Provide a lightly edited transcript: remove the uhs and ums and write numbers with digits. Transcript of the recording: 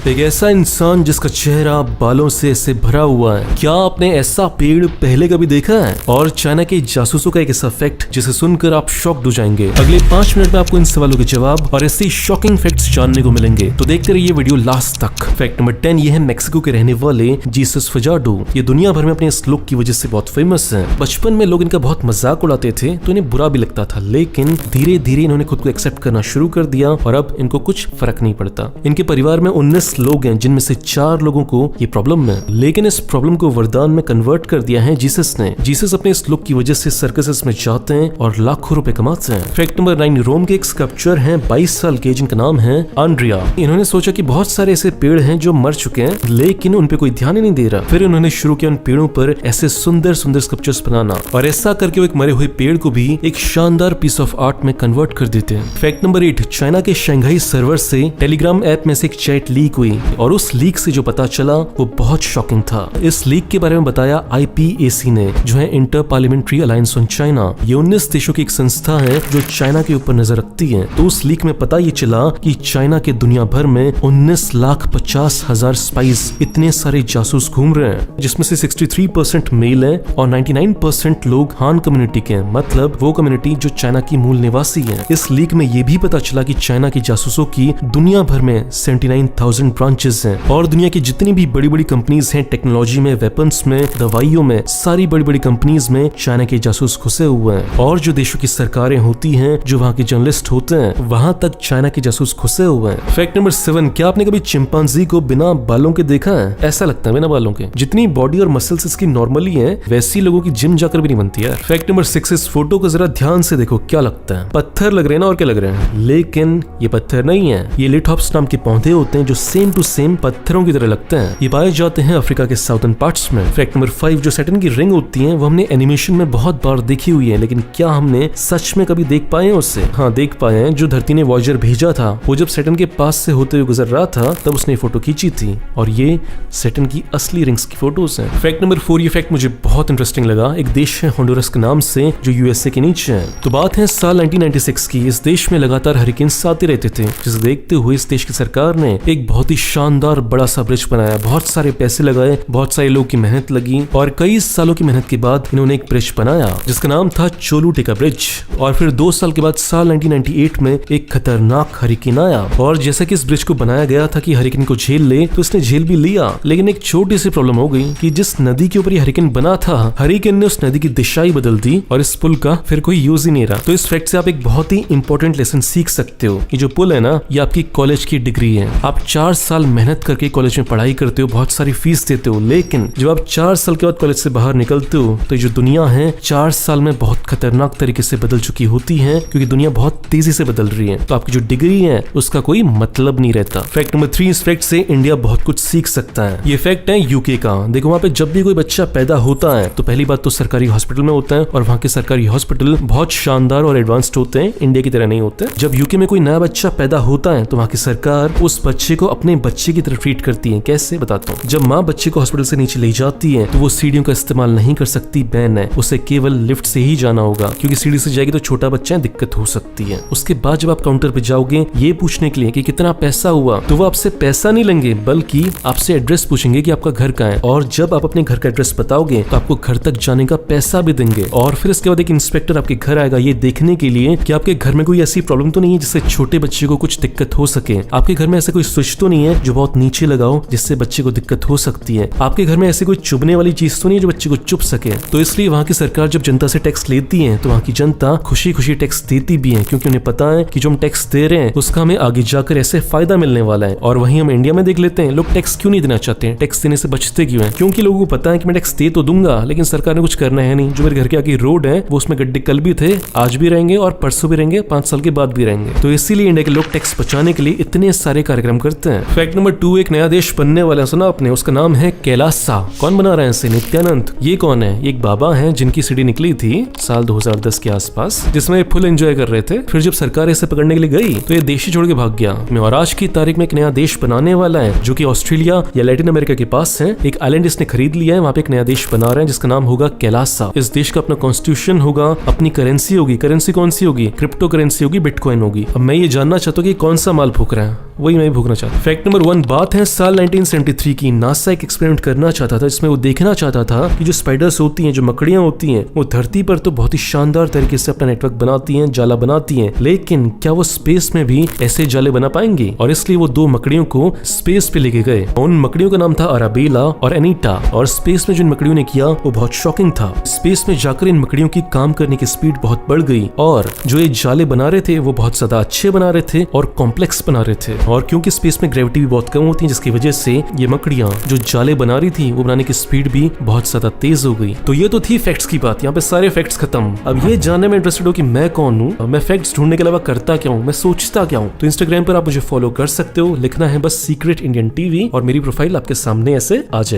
एक ऐसा इंसान जिसका चेहरा बालों से ऐसे भरा हुआ है, क्या आपने ऐसा पेड़ पहले कभी देखा है? और चाइना के जासूसों का एक ऐसा फैक्ट जिसे सुनकर आप शॉक्ड हो जाएंगे। अगले 5 मिनट में आपको इन सवालों के जवाब और ऐसे शॉकिंग फैक्ट्स जानने को मिलेंगे, तो देखते रहिए वीडियो लास्ट तक। फैक्ट नंबर 10, ये है मेक्सिको के रहने वाले जीसस फजाडो। ये दुनिया भर में अपने इस लुक की वजह से बहुत फेमस है। बचपन में लोग इनका बहुत मजाक उड़ाते थे तो इन्हें बुरा भी लगता था, लेकिन धीरे धीरे इन्होंने खुद को एक्सेप्ट करना शुरू कर दिया और अब इनको कुछ फर्क नहीं पड़ता। इनके परिवार में 19 लोग हैं, जिनमें से 4 लोगों को ये प्रॉब्लम है, लेकिन इस प्रॉब्लम को वरदान में कन्वर्ट कर दिया है जीसस ने। जीसस अपने इस लुक की वजह से सर्कसेस में जाते हैं और लाखों रुपए कमाते हैं। फैक्ट नंबर 9, रोम के एक स्कल्पचर हैं 22 साल के, जिनका नाम है आंड्रिया। इन्होंने सोचा कि बहुत सारे ऐसे पेड़ हैं जो मर चुके हैं, लेकिन उन पे कोई ध्यान ही नहीं दे रहा। फिर उन्होंने शुरू किया उन पेड़ों पर ऐसे सुंदर सुंदर स्कल्पचर्स बनाना, और ऐसा करके वो एक मरे हुए पेड़ को भी एक शानदार पीस ऑफ आर्ट में कन्वर्ट कर देते हैं। फैक्ट नंबर 8, चाइना के शंघाई सर्वर से टेलीग्राम ऐप में से एक चैट लीक हुई, और उस लीक से जो पता चला वो बहुत शॉकिंग था। इस लीक के बारे में बताया IPAC ने, जो है inter parliamentary alliance on China. ये 19 देशों की एक संस्था है जो चाइना के ऊपर नजर रखती है। तो उस लीक में पता ये चला कि चाइना के दुनिया भर में 19,50,000 स्पाइस, इतने सारे जासूस घूम रहे हैं, जिसमें से 63% मेल है और 99% लोग हान कम्युनिटी के हैं, मतलब वो कम्युनिटी जो चाइना की मूल निवासी है। इस लीक में ये भी पता चला कि चाइना के जासूसों की दुनिया भर में 79,000 ब्रांचेस हैं, और दुनिया की जितनी भी बड़ी बड़ी कंपनीज हैं, टेक्नोलॉजी में, वेपन्स में, दवाइयों में, सारी बड़ी बड़ी कंपनीज में चाइना के जासूस घुसे हुए हैं। और जो देशों की सरकारें होती हैं, जो वहाँ के जर्नलिस्ट होते हैं, वहां तक चाइना के जासूस घुसे हुए हैं। फैक्ट नंबर 7, क्या आपने कभी चिंपांजी को बिना बालों के देखा है? ऐसा लगता है बिना बालों के। जितनी बॉडी और मसल्स इसकी नॉर्मली है, वैसी लोगों की जिम जाकर भी नहीं बनती यार। फैक्ट नंबर 6, इस फोटो को जरा ध्यान से देखो, क्या लगता है? पत्थर लग रहे हैं ना, और क्या लग रहे हैं? लेकिन ये पत्थर नहीं है, ये लिथॉप्स नाम के पौधे होते हैं जो सेम टू सेम पत्थरों की तरह लगते हैं। ये पाए जाते हैं अफ्रीका के साउथर्न पार्ट्स में। फैक्ट नंबर 5, जो सैटर्न की रिंग होती है वो हमने एनिमेशन में बहुत बार देखी हुई है, लेकिन क्या हमने सच में कभी देख पाए हैं उससे? हाँ, देख पाए हैं। जो धरती ने वॉयेजर भेजा था, वो जब सैटर्न के पास से होते हुए गुजर रहा था, तब उसने फोटो खींची थी, और ये सैटर्न की असली रिंग्स की फोटोज हैं। फैक्ट नंबर 4, ये फैक्ट मुझे बहुत इंटरेस्टिंग लगा। एक देश है होंडुरस के नाम से, जो USA के नीचे है। तो बात है साल 1996 की। इस देश में लगातार हरिकेन्स आते रहते थे, जिसे देखते हुए इस देश की सरकार ने एक बहुत ही शानदार बड़ा सा ब्रिज बनाया। बहुत सारे पैसे लगाए, बहुत सारे लोगों की मेहनत लगी, और कई सालों की मेहनत के बाद इन्होंने एक ब्रिज बनाया जिसका नाम था चोलुटेका ब्रिज। और फिर 2 साल के बाद साल 1998 में एक खतरनाक हरिकेन आया, और जैसा कि इस ब्रिज को बनाया गया था कि हरिकेन को झेल ले, तो इसने झेल भी लिया। लेकिन एक छोटी सी प्रॉब्लम हो गई कि जिस नदी के ऊपर ये हरिकेन बना था, हरिकेन ने उस नदी की दिशा ही बदल दी, और इस पुल का फिर कोई यूज ही नहीं रहा। तो इस फैक्ट से आप एक बहुत ही इंपॉर्टेंट लेसन सीख सकते हो कि जो पुल है ना, ये आपकी कॉलेज की डिग्री है। आप 4 साल मेहनत करके कॉलेज में पढ़ाई करते हो, बहुत सारी फीस देते हो, लेकिन जब आप 4 साल के बाद कॉलेज से बाहर निकलते हो, तो जो दुनिया है 4 साल में बहुत खतरनाक तरीके से बदल चुकी होती है, क्योंकि दुनिया बहुत तेजी से बदल रही है। तो आपकी जो डिग्री है उसका कोई मतलब नहीं रहता। फैक्ट नंबर 3, इस फैक्ट से इंडिया बहुत कुछ सीख सकता है। ये फैक्ट है UK का। देखो, वहाँ पे जब भी कोई बच्चा पैदा होता है, तो पहली बात तो सरकारी हॉस्पिटल में होता है, और वहाँ के सरकारी हॉस्पिटल बहुत शानदार और एडवांस्ड होते हैं, इंडिया की तरह नहीं होते। जब UK में कोई नया बच्चा पैदा होता है, तो वहाँ की सरकार उस बच्चे को अपने बच्चे की तरह ट्रीट करती है। कैसे, बताता हूँ। जब माँ बच्चे को हॉस्पिटल से नीचे ले जाती है, तो वो सीढ़ियों का इस्तेमाल नहीं कर सकती, बैन है, उसे केवल लिफ्ट से ही जाना होगा, क्योंकि सीढ़ी से जाएगी तो छोटा बच्चा है, दिक्कत हो सकती है। उसके बाद जब आप काउंटर पे जाओगे ये पूछने के लिए कि कितना पैसा हुआ, तो वो आपसे पैसा नहीं लेंगे, बल्कि आपसे एड्रेस पूछेंगे कि आपका घर कहाँ है, और जब आप अपने घर का एड्रेस बताओगे तो आपको घर तक जाने का पैसा भी देंगे। और फिर इसके बाद एक इंस्पेक्टर आपके घर आएगा, ये देखने के लिए कि आपके घर में कोई ऐसी प्रॉब्लम तो नहीं है जिससे छोटे बच्चे को कुछ दिक्कत हो सके। आपके घर में ऐसा कोई स्विच तो नहीं है जो बहुत नीचे लगाओ जिससे बच्चे को दिक्कत हो सकती है। आपके घर में ऐसी कोई चुभने वाली चीज तो नहीं है जो बच्चे को चुभ सके। तो इसलिए वहाँ की सरकार जब जनता से टैक्स लेती है, तो वहाँ की जनता खुशी खुशी टैक्स देती भी है, क्योंकि उन्हें पता है कि जो हम टैक्स दे रहे हैं उसका हमें आगे जाकर ऐसे फायदा मिलने वाला है। और वहीं हम इंडिया में देख लेते हैं, लोग टैक्स क्यों नहीं देना चाहते हैं, टैक्स देने से बचते क्यों हैं? क्योंकि लोगों को पता है कि मैं टैक्स दे तो दूंगा, लेकिन सरकार ने कुछ करना है नहीं। जो मेरे घर के आगे रोड है, वो उसमें गड्ढे कल भी थे, आज भी रहेंगे, और परसों भी रहेंगे, 5 साल के बाद भी रहेंगे। तो इसीलिए इंडिया के लोग टैक्स बचाने के लिए इतने सारे कार्यक्रम करते हैं। फैक्ट नंबर 2, एक नया देश बनने वाला सुना आपने, उसका नाम है कैलासा। कौन बना रहे हैं इसे? नित्यानंद। ये कौन है? एक बाबा है जिनकी सीढ़ी निकली थी साल 2010 के आसपास, जिसमें फुल एंजॉय कर रहे थे। फिर जब सरकार इसे पकड़ने के लिए गई, तो ये देश ही छोड़ के भाग गया। और आज की तारीख में एक नया देश बनाने वाला है, जो कि ऑस्ट्रेलिया या लैटिन अमेरिका के पास है। एक आइलैंड इसने खरीद लिया है, वहाँ पे एक नया देश बना रहे हैं जिसका नाम होगा कैलासा। इस देश का अपना कॉन्स्टिट्यूशन होगा, अपनी करेंसी होगी। करेंसी कौन सी होगी? क्रिप्टो करेंसी होगी, बिटकॉइन होगी। अब मैं ये जानना चाहता हूँ कि कौन सा माल फूक रहा है। वही मैं भोगना चाहता। फैक्ट नंबर 1, बात है साल 1973 की। नासा एक एक्सपेरिमेंट करना चाहता था जिसमें वो देखना चाहता था कि जो स्पाइडर्स होती हैं, जो मकड़ियां होती हैं, वो धरती पर तो बहुत ही शानदार तरीके से अपना नेटवर्क बनाती हैं, जाला बनाती हैं, लेकिन क्या वो स्पेस में भी ऐसे जाले बना पाएंगी? और इसलिए वो 2 मकड़ियों को स्पेस पे लेके गए। उन मकड़ियों का नाम था अराबेला और एनीटा। और स्पेस में जिन मकड़ियों ने किया वो बहुत शॉकिंग था। स्पेस में जाकर इन मकड़ियों की काम करने की स्पीड बहुत बढ़ गई और जो ये जाले बना रहे थे वो बहुत ज्यादा अच्छे बना रहे थे और कॉम्प्लेक्स बना रहे थे। और क्योंकि स्पेस में ग्रेविटी भी बहुत कम होती है, जिसकी वजह से ये मकड़ियां जो जाले बना रही थी वो बनाने की स्पीड भी बहुत ज्यादा तेज हो गई। तो ये तो थी फैक्ट्स की बात। यहाँ पे सारे फैक्ट्स खत्म। अब ये जानने में इंटरेस्टेड हो कि मैं कौन हूँ, मैं फैक्ट्स ढूंढने के अलावा करता क्या हूँ, मैं सोचता क्या हूँ, तो इंस्टाग्राम पर आप मुझे फॉलो कर सकते हो। लिखना है बस सीक्रेट इंडियन टीवी और मेरी प्रोफाइल आपके सामने ऐसे आ जाएगी।